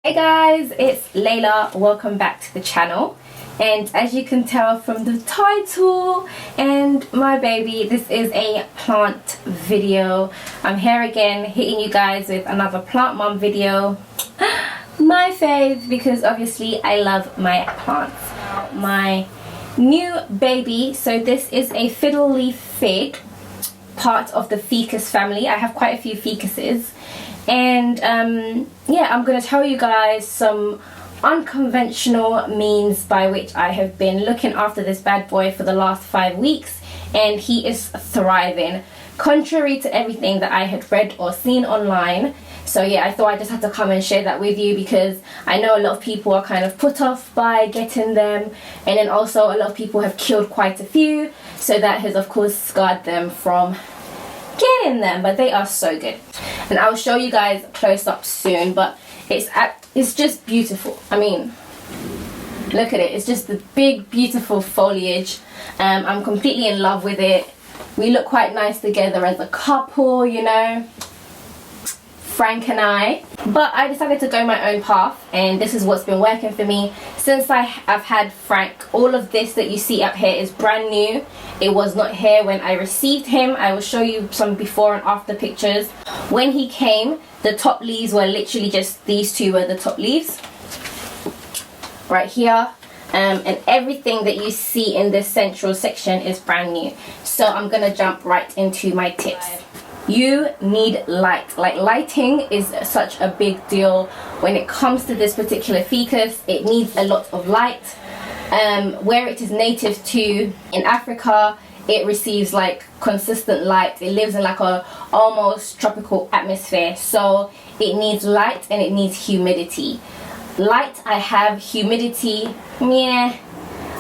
Hey guys, it's Layla. Welcome back to the channel. And as you can tell from the title and my baby, this is a plant video. I'm here again hitting you guys with another plant mom video. My fave, because obviously I love my plants. My new baby, so this is a fiddle leaf fig, part of the ficus family. I have quite a few ficuses. And yeah, I'm going to tell you guys some unconventional means by which I have been looking after this bad boy for the last 5 weeks, and he is thriving, contrary to everything that I had read or seen online. So yeah, I thought I just had to come and share that with you, because I know a lot of people are kind of put off by getting them, and then also a lot of people have killed quite a few, so that has of course scarred them from getting them, but they are so good. And I'll show you guys close up soon, but it's just beautiful. I mean, look at it. It's just the big beautiful foliage. I'm completely in love with it. We look quite nice together as a couple, you know, Frank and I. But I decided to go my own path, and this is what's been working for me since I've had Frank. All of this that you see up here is brand new. It was not here when I received him. I will show you some before and after pictures. When he came, the top leaves were literally just these two were the top leaves right here, and everything that you see in this central section is brand new. So I'm gonna jump right into my tips. You need light. Like, lighting is such a big deal when it comes to this particular ficus. It needs a lot of light. Where it is native to in Africa, it receives like consistent light. It lives in like a almost tropical atmosphere, so it needs light and it needs humidity. Light I have, humidity, yeah,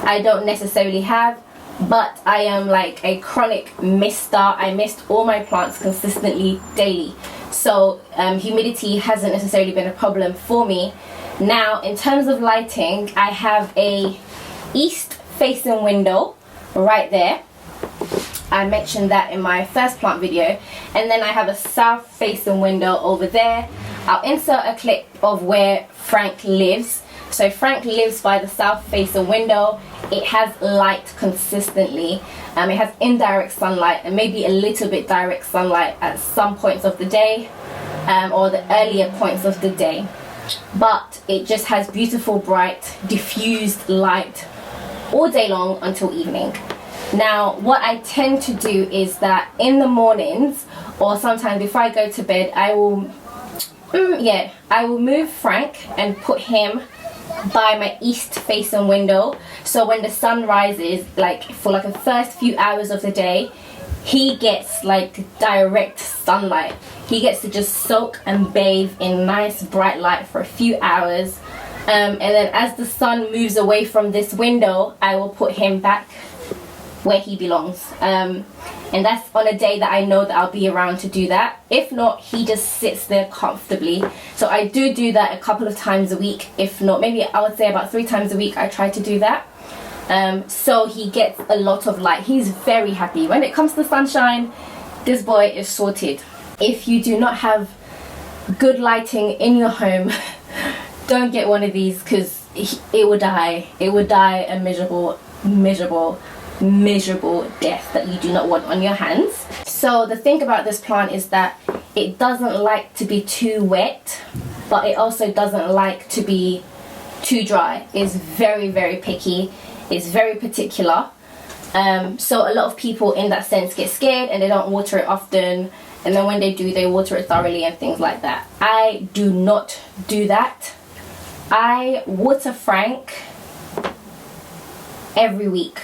I don't necessarily have. But I am like a chronic mister. I mist all my plants consistently daily, so humidity hasn't necessarily been a problem for me. Now, in terms of lighting, I have a east facing window right there. I mentioned that in my first plant video. And then I have a south facing window over there. I'll insert a clip of where Frank lives. So Frank lives by the south facing window. It has light consistently. It has indirect sunlight and maybe a little bit direct sunlight at some points of the day, or the earlier points of the day. But it just has beautiful, bright, diffused light all day long until evening. Now, what I tend to do is that in the mornings, or sometimes before I go to bed, I will move Frank and put him by my east facing window, so when the sun rises, like for like the first few hours of the day, he gets like direct sunlight. He gets to just soak and bathe in nice bright light for a few hours, and then as the sun moves away from this window, I will put him back where he belongs, and that's on a day that I know that I'll be around to do that. If not, he just sits there comfortably. So I do that a couple of times a week. If not, maybe I would say about 3 times a week I try to do that. So he gets a lot of light. He's very happy. When it comes to sunshine, this boy is sorted. If you do not have good lighting in your home, don't get one of these, because it will die. It will die a miserable death that you do not want on your hands. So the thing about this plant is that it doesn't like to be too wet, but it also doesn't like to be too dry. It's very, very picky. It's very particular. So a lot of people in that sense get scared and they don't water it often, and then when they do, they water it thoroughly and things like that. I do not do that. I water Frank every week,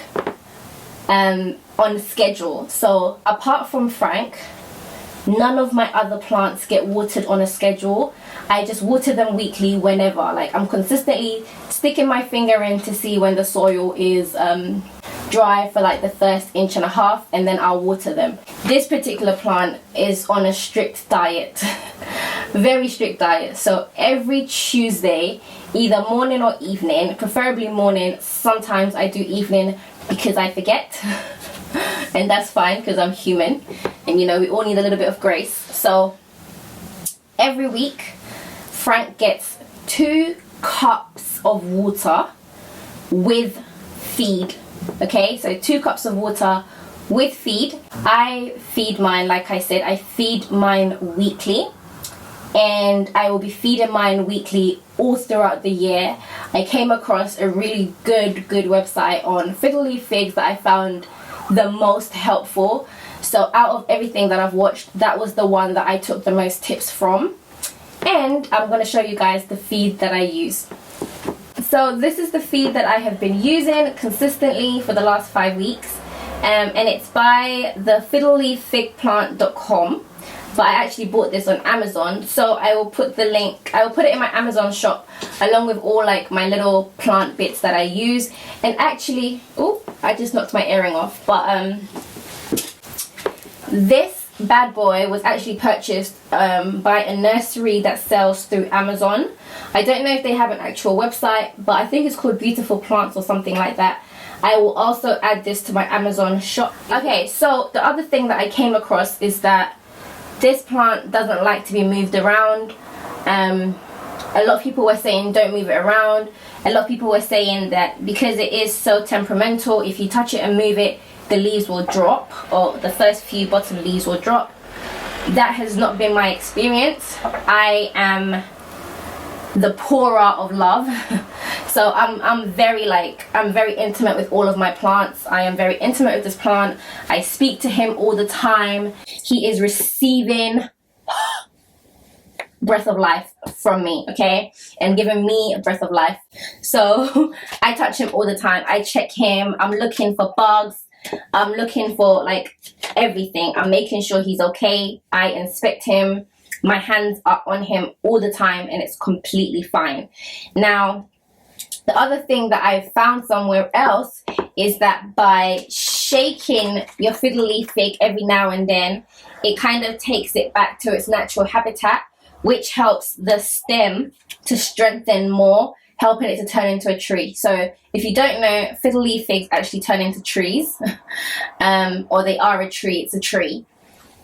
on schedule. So apart from Frank, none of my other plants get watered on a schedule. I just water them weekly whenever. Like, I'm consistently sticking my finger in to see when the soil is dry for like the first 1.5 inches, and then I'll water them. This particular plant is on a strict diet. Very strict diet. So every Tuesday, either morning or evening, preferably morning, sometimes I do evening because I forget. And that's fine, because I'm human, and you know, we all need a little bit of grace. So every week Frank gets 2 cups of water with feed. Okay, so 2 cups of water with feed. I feed mine, like I said, I feed mine weekly, and I will be feeding mine weekly all throughout the year. I came across a really good website on fiddle leaf figs that I found the most helpful. So out of everything that I've watched, that was the one that I took the most tips from. And I'm going to show you guys the feed that I use. So this is the feed that I have been using consistently for the last 5 weeks. And it's by the fiddleleaffigplant.com. But I actually bought this on Amazon, so I will put the link, I will put it in my Amazon shop along with all like my little plant bits that I use. And actually, oh, I just knocked my earring off, but this bad boy was actually purchased by a nursery that sells through Amazon. I don't know if they have an actual website, but I think it's called Beautiful Plants or something like that. I will also add this to my Amazon shop. Okay, so the other thing that I came across is that this plant doesn't like to be moved around. A lot of people were saying don't move it around. A lot of people were saying that because it is so temperamental, if you touch it and move it, the leaves will drop, or the first few bottom leaves will drop. That has not been my experience. I am the pourer of love. So I'm very intimate with all of my plants. I am very intimate with this plant. I speak to him all the time. He is receiving breath of life from me, okay, and giving me a breath of life. So I touch him all the time. I check him. I'm looking for bugs. I'm looking for like everything. I'm making sure he's okay. I inspect him. My hands are on him all the time, and it's completely fine. Now, the other thing that I found somewhere else is that by shaking your fiddle leaf fig every now and then, it kind of takes it back to its natural habitat, which helps the stem to strengthen more, helping it to turn into a tree. So if you don't know, fiddle leaf figs actually turn into trees, or they are a tree, it's a tree.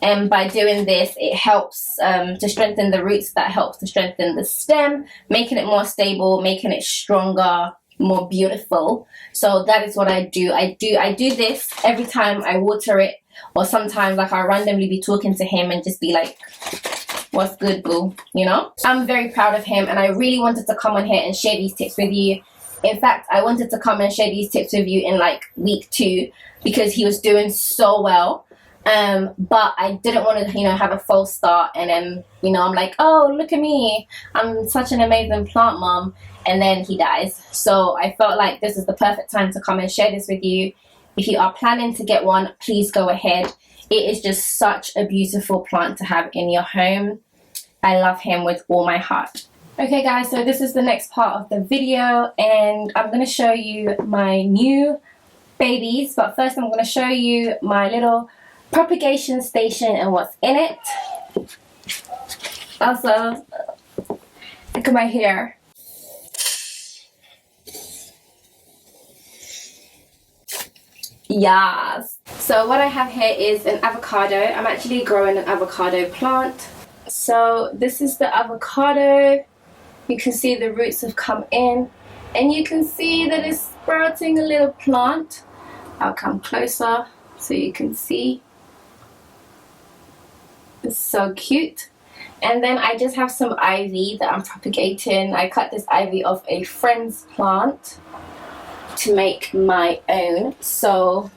And by doing this, it helps to strengthen the roots. That helps to strengthen the stem, making it more stable, making it stronger, more beautiful. So that is what I do. I do this every time I water it, or sometimes like I'll randomly be talking to him and just be like, what's good, boo? You know? I'm very proud of him, and I really wanted to come on here and share these tips with you. In fact, I wanted to come and share these tips with you in like week 2 because he was doing so well. But I didn't want to, have a false start, and then, I'm like, oh, look at me, I'm such an amazing plant mom, and then he dies. So I felt like this is the perfect time to come and share this with you. If you are planning to get one, please go ahead. It is just such a beautiful plant to have in your home. I love him with all my heart. Okay guys, so this is the next part of the video, and I'm going to show you my new babies, but first I'm going to show you my little propagation station and what's in it. Also, look at my hair. Yes. So what I have here is an avocado. I'm actually growing an avocado plant. So this is the avocado. You can see the roots have come in, and you can see that it's sprouting a little plant. I'll come closer so you can see. It's so cute. And then I just have some ivy that I'm propagating. I cut this ivy off a friend's plant to make my own. So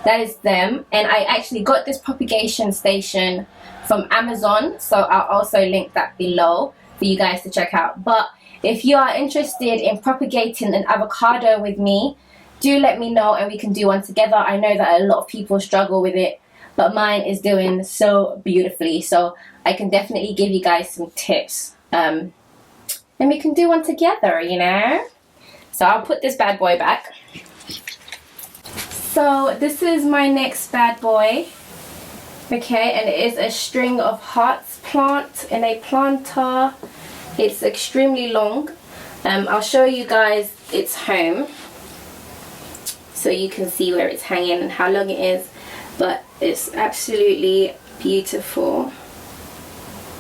that is them. And I actually got this propagation station from Amazon, so I'll also link that below for you guys to check out. But if you are interested in propagating an avocado with me, do let me know and we can do one together. I know that a lot of people struggle with it, but mine is doing so beautifully, so I can definitely give you guys some tips. And we can do one together, So I'll put this bad boy back. So this is my next bad boy. Okay, and it is a string of hearts plant in a planter. It's extremely long. I'll show you guys its home so you can see where it's hanging and how long it is. But it's absolutely beautiful.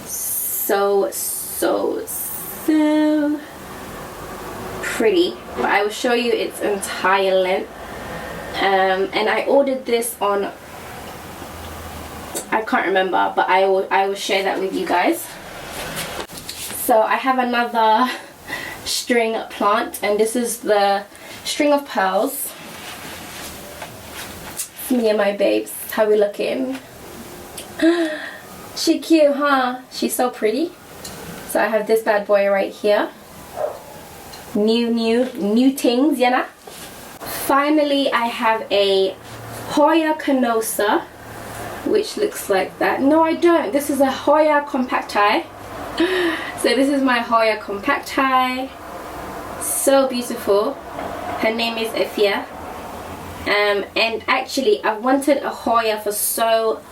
So so pretty, but I will show you its entire length. And I ordered this on, I can't remember, but I will share that with you guys. So I have another string plant, and this is the string of pearls. Me and my babes, how we looking? She cute, huh? She's so pretty. So I have this bad boy right here. New things, you know. Finally, I have a Hoya canosa, which looks like that. No, I don't. This is a Hoya compacti. So this is my Hoya compacti. So beautiful. Her name is Efia. And actually, I've wanted a Hoya for so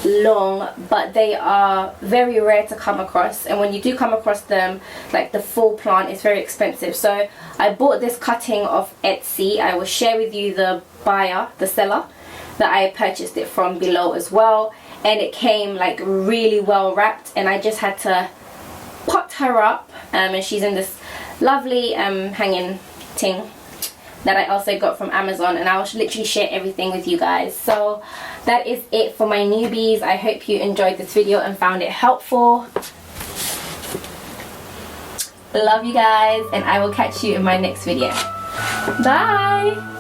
long, but they are very rare to come across, and when you do come across them, like the full plant, is very expensive. So I bought this cutting off Etsy. I will share with you the buyer, the seller that I purchased it from below as well, and it came like really well wrapped, and I just had to pot her up, and she's in this lovely hanging thing that I also got from Amazon, and I'll literally share everything with you guys. So that is it for my newbies. I hope you enjoyed this video and found it helpful. Love you guys, and I will catch you in my next video. Bye.